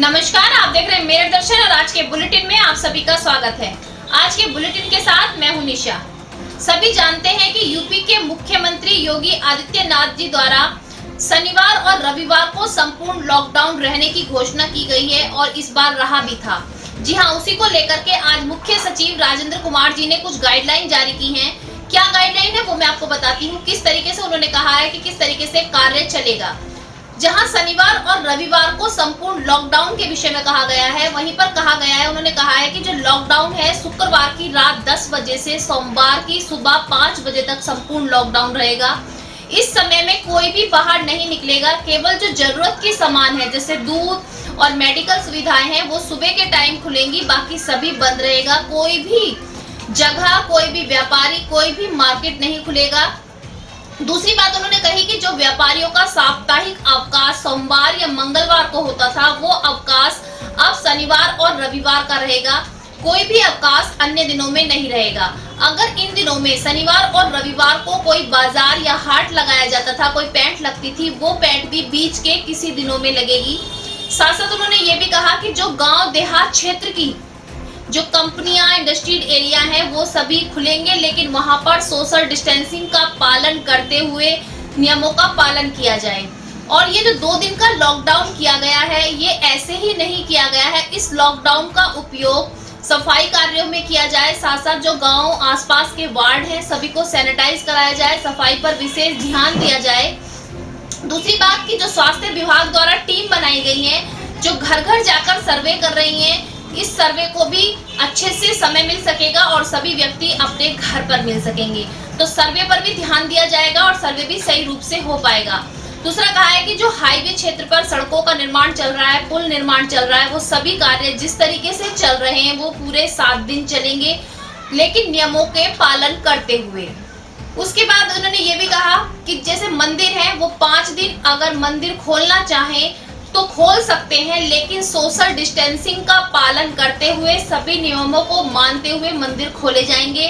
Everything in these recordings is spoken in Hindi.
नमस्कार, आप देख रहे हैं मेरठ दर्शन और आज के बुलेटिन में आप सभी का स्वागत है। आज के बुलेटिन के साथ मैं हूं निशा। सभी जानते हैं कि यूपी के मुख्यमंत्री योगी आदित्यनाथ जी द्वारा शनिवार और रविवार को संपूर्ण लॉकडाउन रहने की घोषणा की गई है और इस बार रहा भी था। जी हां, उसी को लेकर के आज मुख्य सचिव राजेंद्र कुमार जी ने कुछ गाइडलाइन जारी की हैं। क्या गाइडलाइन है वो मैं आपको बताती हूँ। किस तरीके से उन्होंने कहा है कि किस तरीके से कार्य चलेगा। जहां शनिवार और रविवार को संपूर्ण लॉकडाउन के विषय में कहा गया है, वहीं पर कहा गया है, उन्होंने कहा है कि जो लॉकडाउन है शुक्रवार की रात 10 बजे से सोमवार की सुबह 5 बजे तक संपूर्ण लॉकडाउन रहेगा। इस समय में कोई भी बाहर नहीं निकलेगा। केवल जो जरूरत की सामान है जैसे दूध और मेडिकल सुविधाएं हैं वो सुबह के टाइम खुलेंगी, बाकी सभी बंद रहेगा। कोई भी जगह, कोई भी व्यापारी, कोई भी मार्केट नहीं खुलेगा। दूसरी बात उन्होंने कही कि जो व्यापारियों का साप्ताहिक अवकाश सोमवार या मंगलवार को होता था वो अवकाश अब शनिवार और रविवार का रहेगा। कोई भी अवकाश अन्य दिनों में नहीं रहेगा। अगर इन दिनों में शनिवार और रविवार को कोई बाजार या हाट लगाया जाता था, कोई पैंट लगती थी, वो पैंट भी बीच के किसी दिनों में लगेगी। साथ साथ उन्होंने ये भी कहा कि जो गाँव देहात क्षेत्र की जो कंपनियां, इंडस्ट्रियल एरिया है वो सभी खुलेंगे, लेकिन वहां पर सोशल डिस्टेंसिंग का पालन करते हुए नियमों का पालन किया जाए। और ये जो 2 दिन का लॉकडाउन किया गया है ये ऐसे ही नहीं किया गया है। इस लॉकडाउन का उपयोग सफाई कार्यों में किया जाए। साथ साथ जो गांव आसपास के वार्ड हैं सभी को सैनिटाइज कराया जाए, सफाई पर विशेष ध्यान दिया जाए। दूसरी बात की जो स्वास्थ्य विभाग द्वारा टीम बनाई गई है जो घर घर जाकर सर्वे कर रही है, इस सर्वे को भी अच्छे से समय मिल सकेगा और सभी व्यक्ति अपने घर पर मिल सकेंगे। तो सर्वे पर भी ध्यान दिया जाएगा और सर्वे भी सही रूप से हो पाएगा। दूसरा कहा है कि जो हाईवे क्षेत्र पर सड़कों का निर्माण चल रहा है, पुल निर्माण चल रहा है, वो सभी कार्य जिस तरीके से चल रहे हैं वो पूरे 7 दिन चलेंगे, लेकिन नियमों के पालन करते हुए। उसके बाद उन्होंने ये भी कहा कि जैसे मंदिर है वो 5 दिन अगर मंदिर खोलना चाहे तो खोल सकते हैं, लेकिन सोशल डिस्टेंसिंग का पालन करते हुए सभी नियमों को मानते हुए मंदिर खोले जाएंगे।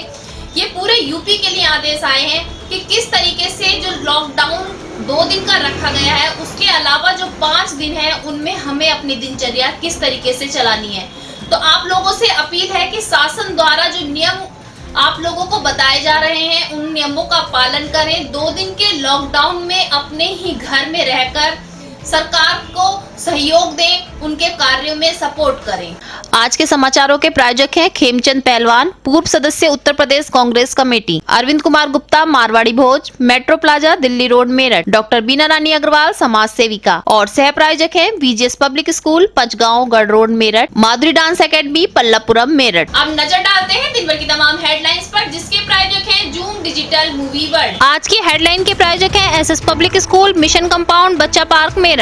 ये पूरे यूपी के लिए आदेश आए हैं कि किस तरीके से जो लॉकडाउन 2 दिन का रखा गया है उसके अलावा जो 5 दिन है उनमें हमें अपनी दिनचर्या किस तरीके से चलानी है। तो आप लोगों से अपील है कि शासन द्वारा जो नियम आप लोगों को बताए जा रहे हैं उन नियमों का पालन करें। 2 दिन के लॉकडाउन में अपने ही घर में रहकर सरकार को सहयोग दें, उनके कार्यों में सपोर्ट करें। आज के समाचारों के प्रायोजक हैं खेमचंद पहलवान, पूर्व सदस्य Uttar Pradesh Congress committee, Arvind Kumar Gupta, Marwari Bhoj, metro plaza, Delhi road, Meerut, doctor Bina Rani Agarwal, समाज सेविका, और सह प्रायोजक हैं VGS पब्लिक स्कूल, पचगांव, गढ़ रोड, मेरठ, माधुरी डांस एकेडमी, पल्लपुरम, मेरठ। अब नजर डालते हैं दिन भर की तमाम हेडलाइंस पर, जिसके प्रायोजक हैं जूम डिजिटल मूवी वर्ल्ड। आज की हेडलाइन के प्रायोजक हैं SS public school, mission compound, बच्चा पार्क, मेरठ।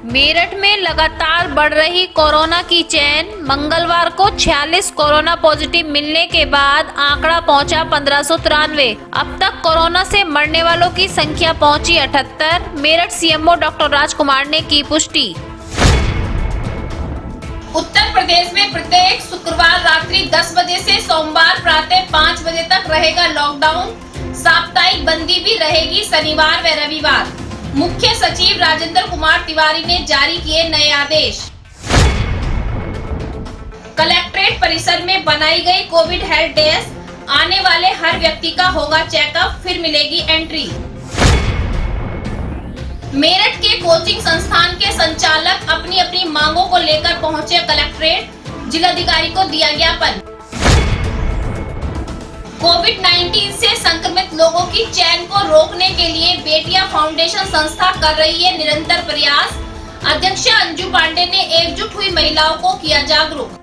मेरठ में लगातार बढ़ रही कोरोना की चेन। मंगलवार को 46 कोरोना पॉजिटिव मिलने के बाद आंकड़ा पहुंचा 1593। अब तक कोरोना से मरने वालों की संख्या पहुंची 78। मेरठ CMO डॉक्टर राजकुमार ने की पुष्टि। उत्तर प्रदेश में प्रत्येक शुक्रवार रात्रि 10 बजे से सोमवार प्रातः 5 बजे तक रहेगा लॉकडाउन। साप्ताहिक बंदी भी रहेगी शनिवार व रविवार। मुख्य सचिव राजेंद्र कुमार तिवारी ने जारी किए नए आदेश। कलेक्ट्रेट परिसर में बनाई गई कोविड हेल्प डेस्क, आने वाले हर व्यक्ति का होगा चेकअप, फिर मिलेगी एंट्री। मेरठ के कोचिंग संस्थान के संचालक अपनी अपनी मांगों को लेकर पहुंचे कलेक्ट्रेट, जिलाधिकारी को दिया ज्ञापन। कोविड-19 से संक्रमित लोगों की चैन को रोकने के लिए बेटियां फाउंडेशन संस्था कर रही है निरंतर प्रयास। अध्यक्ष अंजू पांडे ने एकजुट हुई महिलाओं को किया जागरूक।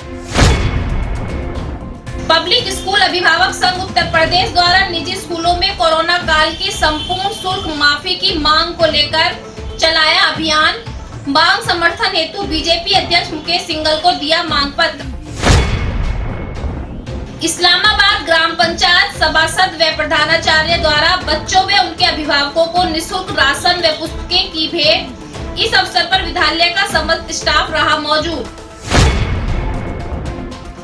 पब्लिक स्कूल अभिभावक संघ उत्तर प्रदेश द्वारा निजी स्कूलों में कोरोना काल की संपूर्ण शुल्क माफी की मांग को लेकर चलाया अभियान। मांग समर्थन हेतु बीजेपी अध्यक्ष मुकेश सिंघल को दिया मांग पत्र। इस्लामाबाद ग्राम पंचायत सभासद व प्रधानाचार्य द्वारा बच्चों व उनके अभिभावकों को निःशुल्क राशन व पुस्तकें की भेंट। इस अवसर पर विद्यालय का समस्त स्टाफ रहा मौजूद।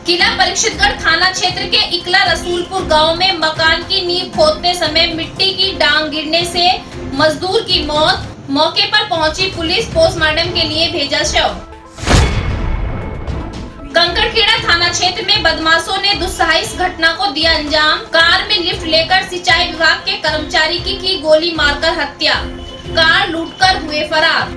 किला परीक्षितगढ़ थाना क्षेत्र के इकला रसूलपुर गांव में मकान की नींव खोदते समय मिट्टी की डांग गिरने से मजदूर की मौत। मौके पर पहुंची पुलिस पोस्टमार्टम के लिए भेजा शव। कंकड़खेड़ा थाना क्षेत्र में बदमाशों ने दुस्साहस घटना को दिया अंजाम। कार में लिफ्ट लेकर सिंचाई विभाग के कर्मचारी की गोली मारकर हत्या, कार लूटकर हुए फरार।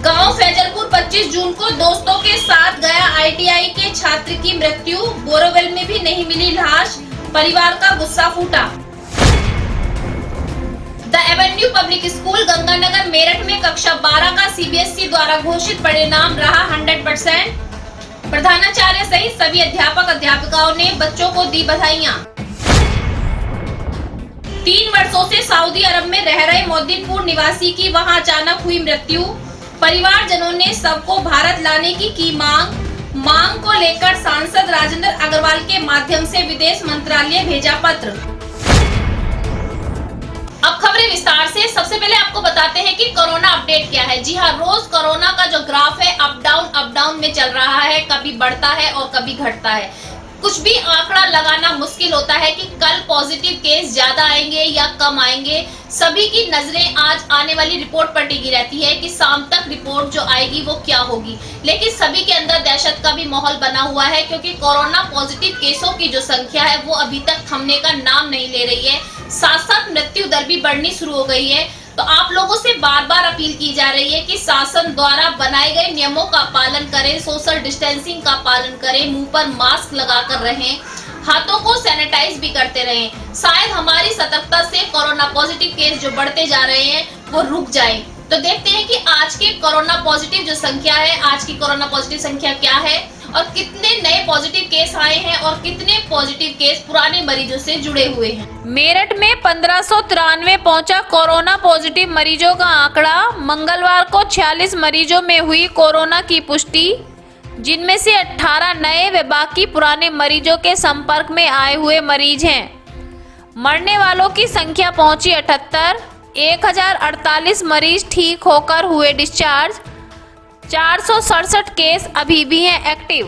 गांव फैजलपुर 25 जून को दोस्तों के साथ गया ITI के छात्र की मृत्यु, बोरोवेल में भी नहीं मिली लाश, परिवार का गुस्सा फूटा। The Avenue public school Ganganagar Meerut में कक्षा 12 का CBSE द्वारा घोषित परिणाम रहा 100%। प्रधानाचार्य सहित सभी अध्यापक अध्यापिकाओं ने बच्चों को दी बधाइयां। 3 वर्षों से सऊदी अरब में रह रहे मोदीपुर निवासी की वहां अचानक हुई मृत्यु, परिवारजनों ने सबको भारत लाने की मांग को लेकर सांसद राजेंद्र अग्रवाल के माध्यम से विदेश मंत्रालय भेजा पत्र। अब खबरें विस्तार से। सबसे पहले आपको बताते हैं कि कोरोना अपडेट क्या है। जी हाँ, रोज कोरोना का जो ग्राफ है अप डाउन में चल रहा है, कभी बढ़ता है और कभी घटता है। कुछ भी आंकड़ा लगाना मुश्किल होता है कि कल पॉजिटिव केस ज्यादा आएंगे या कम आएंगे। सभी की नजरें आज आने वाली रिपोर्ट पर टिकी रहती है कि शाम तक रिपोर्ट जो आएगी वो क्या होगी, लेकिन सभी के अंदर दहशत का भी माहौल बना हुआ है क्योंकि कोरोना पॉजिटिव केसों की जो संख्या है वो अभी तक थमने का नाम नहीं ले रही है। साथ साथ मृत्यु दर भी बढ़नी शुरू हो गई है। तो आप लोगों से बार बार अपील की जा रही है कि शासन द्वारा बनाए गए नियमों का पालन करें, सोशल डिस्टेंसिंग का पालन करें, मुंह पर मास्क लगाकर रहें, हाथों को सैनिटाइज भी करते रहें। शायद हमारी सतर्कता से कोरोना पॉजिटिव केस जो बढ़ते जा रहे हैं वो रुक जाए। तो देखते हैं कि आज के कोरोना पॉजिटिव जो संख्या है, आज की कोरोना पॉजिटिव संख्या क्या है और कितने नए पॉजिटिव केस आए हैं और कितने पॉजिटिव केस पुराने मरीजों से जुड़े हुए हैं। मेरठ में 1593 पहुंचा कोरोना पॉजिटिव मरीजों का आंकड़ा। मंगलवार को 46 मरीजों में हुई कोरोना की पुष्टि, जिनमें से 18 नए व बाकी पुराने मरीजों के संपर्क में आए हुए मरीज हैं। मरने वालों की संख्या पहुंची 78। 1048 मरीज ठीक होकर हुए डिस्चार्ज। 467 केस अभी भी हैं एक्टिव।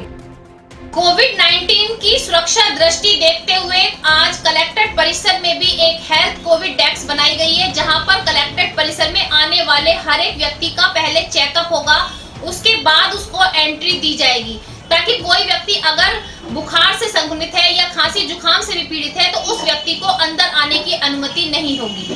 कोविड-19 की सुरक्षा दृष्टि देखते हुए आज कलेक्ट्रेट परिसर में भी एक हेल्थ कोविड डेस्क बनाई गई है, जहां पर कलेक्ट्रेट परिसर में आने वाले हर एक व्यक्ति का पहले चेकअप होगा, उसके बाद उसको एंट्री दी जाएगी, ताकि कोई व्यक्ति अगर बुखार से संक्रमित है या खांसी जुकाम से भी पीड़ित है तो उस व्यक्ति को अंदर आने की अनुमति नहीं होगी।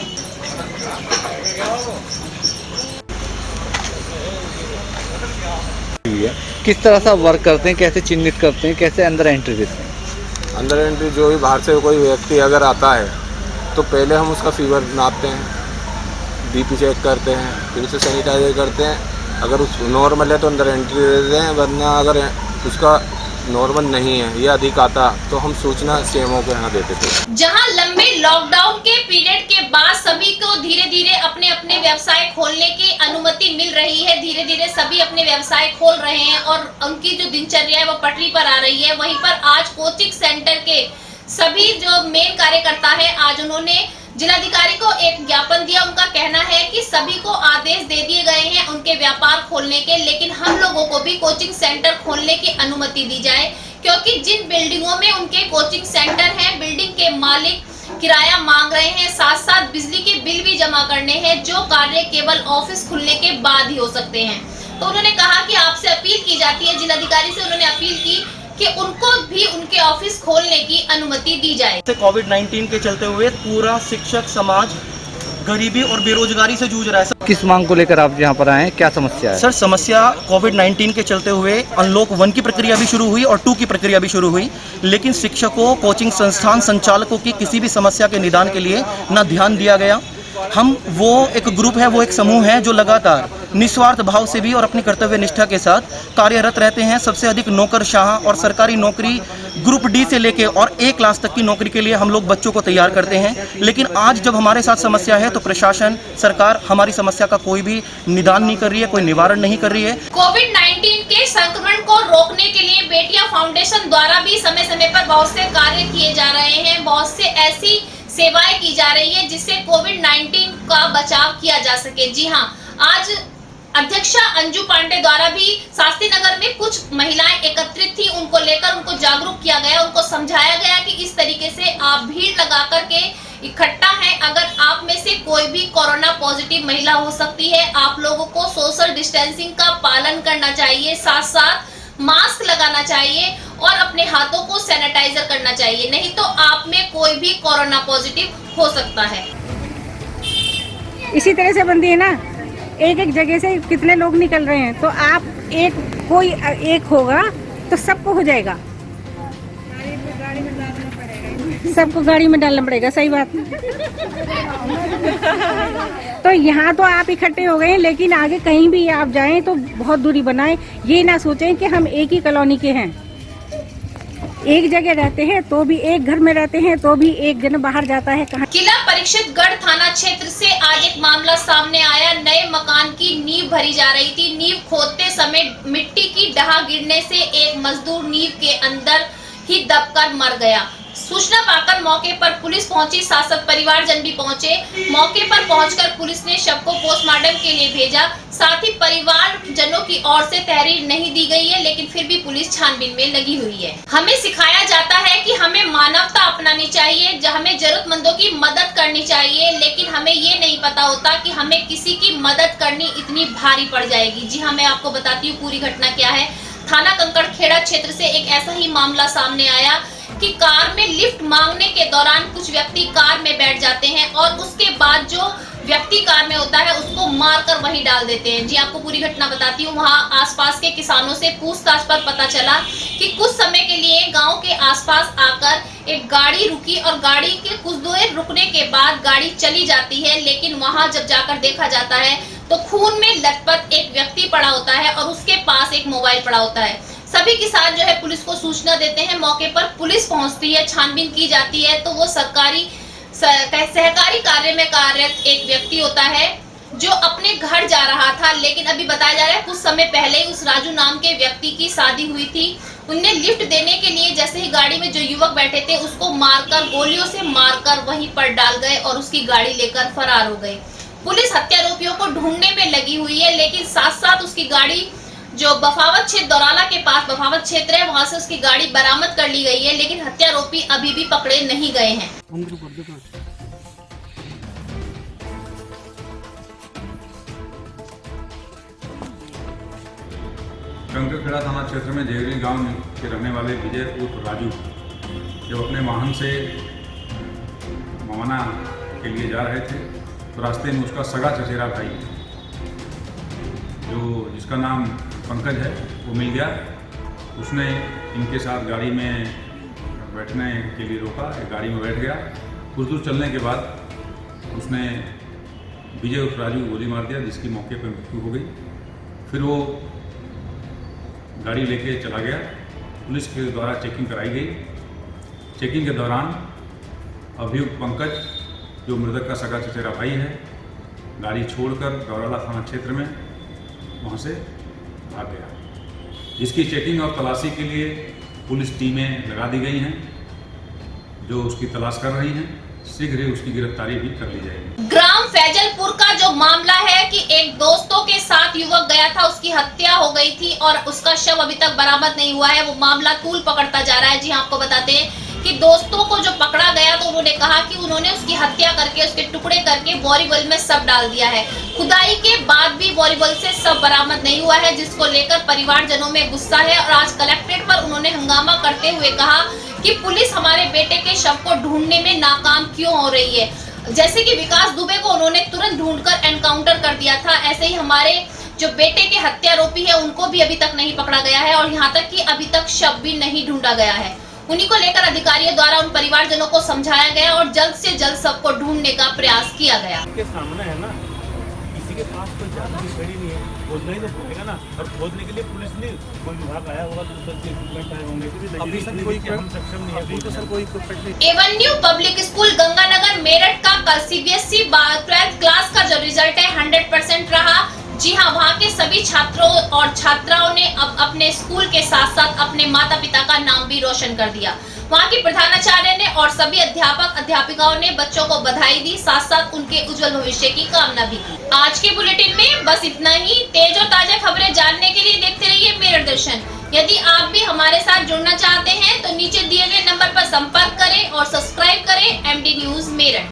किस तरह से वर्क करते हैं, कैसे चिन्हित करते हैं, कैसे अंदर एंट्री देते हैं? अंदर एंट्री जो भी बाहर से कोई व्यक्ति अगर आता है तो पहले हम उसका फीवर नापते हैं, BP चेक करते हैं, फिर उसे सैनिटाइजर करते हैं। अगर उस नॉर्मल है तो अंदर एंट्री देते हैं, वरना अगर उसका नॉर्मल नहीं है या अधिक आता तो हम सूचना CMO को यहाँ देते थे। जहां लंबे लॉकडाउन के पीरियड के बाद सभी को धीरे धीरे अपने अपने व्यवसाय खोलने की अनुमति मिल रही है, धीरे धीरे सभी अपने व्यवसाय खोल रहे हैं और उनकी जो दिनचर्या है वो पटरी पर आ रही है। वहीं पर आज कोचिंग सेंटर के सभी जो मेन कार्यकर्ता है, आज उन्होंने जिलाधिकारी को एक ज्ञापन दिया। उनका कहना है कि सभी को आदेश दे दिए गए हैं उनके व्यापार खोलने के, लेकिन हम लोगों को भी कोचिंग सेंटर खोलने की अनुमति दी जाए, क्योंकि जिन बिल्डिंगों में उनके कोचिंग सेंटर हैं, बिल्डिंग के मालिक किराया मांग रहे हैं, साथ साथ बिजली के बिल भी जमा करने हैं, जो कार्य केवल ऑफिस खुलने के बाद ही हो सकते हैं। तो उन्होंने कहा कि आपसे अपील की जाती है, जिलाधिकारी से उन्होंने अपील की कि उनको भी उनके ऑफिस खोलने की अनुमति दी जाए। कोविड-19 के चलते हुए पूरा शिक्षक समाज गरीबी और बेरोजगारी से जूझ रहा है। किस मांग को लेकर आप यहाँ पर आए हैं, क्या समस्या है? सर, समस्या कोविड-19 के चलते हुए अनलॉक 1 की प्रक्रिया भी शुरू हुई और 2 की प्रक्रिया भी शुरू हुई, लेकिन शिक्षकों, कोचिंग संस्थान संचालकों की किसी भी समस्या के निदान के लिए न ध्यान दिया गया। हम वो एक ग्रुप है, वो एक समूह है जो लगातार निस्वार्थ भाव से भी और अपनी कर्तव्य निष्ठा के साथ कार्यरत रहते हैं। सबसे अधिक नौकरशाह और सरकारी नौकरी ग्रुप D से लेके और A क्लास तक की नौकरी के लिए हम लोग बच्चों को तैयार करते हैं, लेकिन आज जब हमारे साथ समस्या है तो प्रशासन, सरकार हमारी समस्या का कोई भी निदान नहीं कर रही है, कोई निवारण नहीं कर रही है। कोविड-19 के संक्रमण को रोकने के लिए बेटियां फाउंडेशन द्वारा भी समय समय पर बहुत से कार्य किए जा रहे हैं, बहुत से ऐसी सेवाएं की जा रही है जिससे कोविड-19 का बचाव किया जा सके। जी हाँ, आज अध्यक्षा अंजू पांडे द्वारा भी शास्त्री नगर में कुछ महिलाएं एकत्रित थी, उनको लेकर उनको जागरूक किया गया, उनको समझाया गया कि इस तरीके से आप भीड़ लगा करके इकट्ठा हैं, अगर आप में से कोई कोई भी कोरोना पॉजिटिव महिला हो सकती है। आप लोगों को सोशल डिस्टेंसिंग का पालन करना चाहिए, साथ साथ मास्क लगाना चाहिए और अपने हाथों को सैनिटाइजर करना चाहिए, नहीं तो आप में कोई भी कोरोना पॉजिटिव हो सकता है। इसी तरह से बंदी है ना, एक एक जगह से कितने लोग निकल रहे हैं, तो आप कोई एक होगा तो सबको हो जाएगा, सबको गाड़ी में डालना पड़ेगा। सही बात। तो यहाँ तो आप इकट्ठे हो गए हैं, लेकिन आगे कहीं भी आप जाएं तो बहुत दूरी बनाएं। ये ना सोचें कि हम एक ही कॉलोनी के हैं, एक जगह रहते हैं तो भी, एक घर में रहते हैं तो भी, एक जन बाहर जाता है कहाँ। किला परीक्षितगढ़ थाना क्षेत्र से आज एक मामला सामने आया। नए मकान की नींव भरी जा रही थी। नींव खोदते समय मिट्टी की ढहा गिरने से एक मजदूर नींव के अंदर ही दबकर मर गया। सूचना पाकर मौके पर पुलिस पहुंची, साथ साथ परिवारजन भी पहुंचे। मौके पर पहुंचकर पुलिस ने शव को पोस्टमार्टम के लिए भेजा। साथ ही परिवारजनों की ओर से तहरीर नहीं दी गई है, लेकिन फिर भी पुलिस छानबीन में लगी हुई है। हमें सिखाया जाता है कि हमें मानवता अपनानी चाहिए, हमें जरूरतमंदों की मदद करनी चाहिए, लेकिन हमें ये नहीं पता होता कि हमें किसी की मदद करनी इतनी भारी पड़ जाएगी। जी हाँ, मैं आपको बताती हूँ पूरी घटना क्या है। थाना कंकड़खेड़ा क्षेत्र से एक ऐसा ही मामला सामने आया कि कार में लिफ्ट मांगने के दौरान कुछ व्यक्ति कार में बैठ जाते हैं और उसके बाद जो व्यक्ति कार में होता है उसको मारकर वहीं डाल देते हैं। जी आपको पूरी घटना बताती हूँ। वहाँ आसपास के किसानों से पूछताछ पर पता चला कि कुछ समय के लिए गांव के आसपास आकर एक गाड़ी रुकी और गाड़ी के कुछ देर रुकने के बाद गाड़ी चली जाती है, लेकिन वहाँ जब जाकर देखा जाता है तो खून में लथपथ एक व्यक्ति पड़ा होता है और उसके पास एक मोबाइल पड़ा होता है। सभी किसान जो है पुलिस को सूचना देते हैं। मौके पर पुलिस पहुंचती है, छानबीन की जाती है, तो वो सहकारी कार्य में कार्यरत एक व्यक्ति होता है जो अपने घर जा रहा था, लेकिन अभी बताया जा रहा है कुछ समय पहले ही उस राजू नाम के व्यक्ति की शादी हुई थी। उनने लिफ्ट देने के लिए जैसे ही गाड़ी में जो युवक बैठे थे उसको मारकर, गोलियों से मारकर वहीं पर डाल गए और उसकी गाड़ी लेकर फरार हो गए। पुलिस हत्यारोपियों को ढूंढने में लगी हुई है, लेकिन साथ साथ उसकी गाड़ी जो बफावत क्षेत्र दौराला के पास बफावत क्षेत्र है, वहां से उसकी गाड़ी बरामद कर ली गई है, लेकिन हत्यारोपी अभी भी पकड़े नहीं गए हैं। कंकड़खेड़ा थाना क्षेत्र में जेगरी गांव के रहने वाले विजय उर्फ राजू जब अपने वाहन से मवाना के लिए जा रहे थे तो रास्ते में उसका सगा चचेरा भाई जिसका नाम पंकज है वो मिल गया। उसने इनके साथ गाड़ी में बैठने के लिए रोका, एक गाड़ी में बैठ गया। कुछ दूर चलने के बाद उसने विजय उर्फ राजू गोली मार दिया, जिसकी मौके पर मृत्यु हो गई। फिर वो गाड़ी लेके चला गया। पुलिस के द्वारा चेकिंग कराई गई। चेकिंग के दौरान अभियुक्त पंकज जो मृतक का सगा चचेरा भाई है, गाड़ी छोड़कर दौराला थाना क्षेत्र में वहाँ से भाग गया, जिसकी चेकिंग और तलाशी के लिए पुलिस टीमें लगा दी गई हैं जो उसकी तलाश कर रही हैं। शीघ्र ही उसकी गिरफ्तारी भी कर ली जाएगी। ग्राम फैजलपुर का जो मामला है कि एक दोस्तों के साथ युवक गया था, उसकी हत्या हो गई थी और उसका शव अभी तक बरामद नहीं हुआ है। वो मामला तूल पकड़ता जा रहा है। जी आपको बताते हैं कि दोस्तों को जो पकड़ा गया तो उन्होंने कहा कि उन्होंने उसकी हत्या करके, उसके टुकड़े करके बोरीवल में सब डाल दिया है। खुदाई के बाद भी बोरीवल से सब बरामद नहीं हुआ है, जिसको लेकर परिवारजनों में गुस्सा है और आज कलेक्ट्रेट पर उन्होंने हंगामा करते हुए कहा कि पुलिस हमारे बेटे के शव को ढूंढने में नाकाम क्यों हो रही है। जैसे कि विकास दुबे को उन्होंने तुरंत ढूंढकर एनकाउंटर कर दिया था, ऐसे ही हमारे जो बेटे के हत्यारोपी है उनको भी अभी तक नहीं पकड़ा गया है और यहाँ तक कि अभी तक शव भी नहीं ढूंढा गया है। उन्हीं को लेकर अधिकारियों द्वारा उन परिवारजनों को समझाया गया और जल्द से जल्द सबको ढूंढने का प्रयास किया गया। के सामने है ना, किसी के पास कोई ज्यादा खड़ी नहीं है, खोदना ही तो खोदेगा ना। और खोदने के लिए पुलिस ने कोई विभाग आया होगा, दूसरे से इक्विपमेंट आए होंगे। अभी सर कोई हम सक्षम नहीं है, अभी तो सर कोई इक्विपमेंट नहीं। Avenue public school Ganganagar Meerut का कल सीबीएसई 12th क्लास का जो रिजल्ट है 100% रहा। जी हाँ, वहाँ के सभी छात्रों और छात्राओं ने अब अपने स्कूल के साथ साथ अपने माता पिता का नाम भी रोशन कर दिया। वहाँ की प्रधानाचार्य ने और सभी अध्यापक अध्यापिकाओं ने बच्चों को बधाई दी, साथ साथ उनके उज्जवल भविष्य की कामना भी की। आज के बुलेटिन में बस इतना ही। तेज और ताजा खबरें जानने के लिए देखते रहिए मेरठ दर्शन। यदि आप भी हमारे साथ जुड़ना चाहते हैं तो नीचे दिए गए नंबर पर संपर्क करें और सब्सक्राइब करें MD न्यूज मेरठ।